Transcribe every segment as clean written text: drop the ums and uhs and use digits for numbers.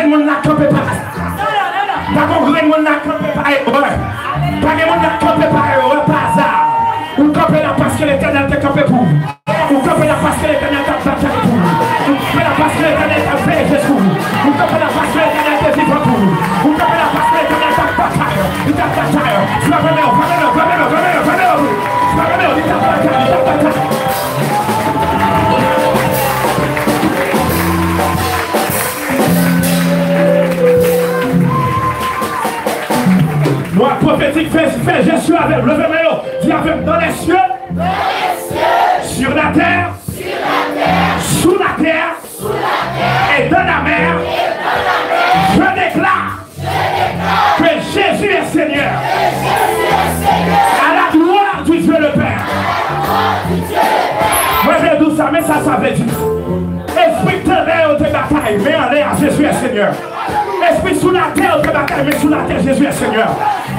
de monde n'a campé par pas de monde n'a campé par erreur. Pas de monde n'a campé par erreur, par hasard. Ou campé là parce que l'Éternel t'a campé pour vous. Ou campé là parce que l'Éternel t'a battu pour vous. Ou campé là parce que l'Éternel t'a fait pour vous. Ou campé là parce que l'Éternel t'a vivant pour vous. Ou campé là parce que l'Éternel t'a bataille. Il t'a bataille. Tu vas venir, il t'a bataille. Moi prophétique fait Jésus avec le vélo, dis avec dans les cieux, sur la terre, sous la terre, et dans la mer, je déclare que Jésus est Seigneur, à la gloire du Dieu le Père. Moi je dis ça, mais ça veut dire esprit de l'air de bataille, mais en l'air, Jésus est Seigneur. Esprit sous la terre de bataille, mais sous la terre, Jésus est Seigneur.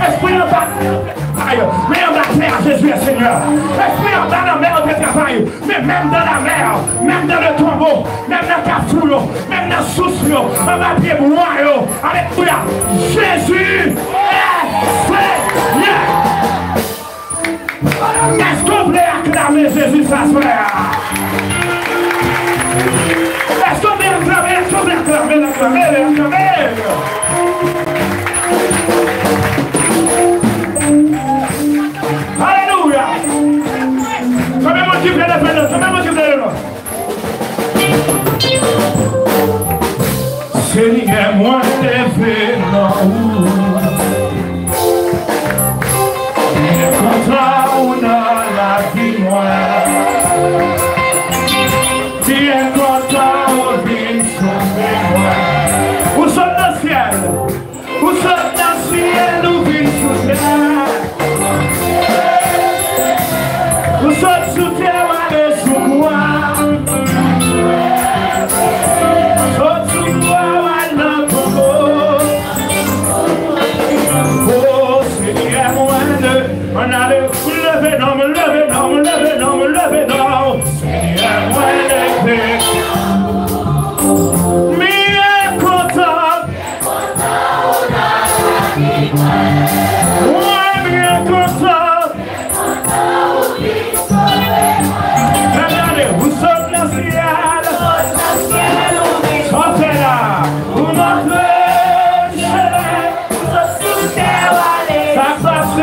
Esprit en bataille, mais en la terre, Jésus est Seigneur. Esprit en dans la mer de travail, mais même dans la mer, même dans le tombeau, même dans le cafouille, même dans le souci, on va pied boire. Alléluia. Jésus est Seigneur. Est-ce qu'on peut acclamer Jésus, ça se fait? Est-ce qu'on peut acclamer? Est-ce qu'on peut acclamer? Alléluia. Combien de motifs Seigneur, moi, levé non. Contra ou la vie, moi. Tu es content au bien sauvé, moi. Où sont dans le ciel? Où sont dans le ciel? Où vient sous terre? Où sont sous terre? Allez sous quoi? On a le levé, non, me levé, non, me levé, non, me levé, non. Seigneur, moi, levé. Mais content. On a la vie, moi, bien content. Regardez, vous sommes dans le ciel. On fait là. Vous montrez. Ça passe.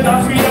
That's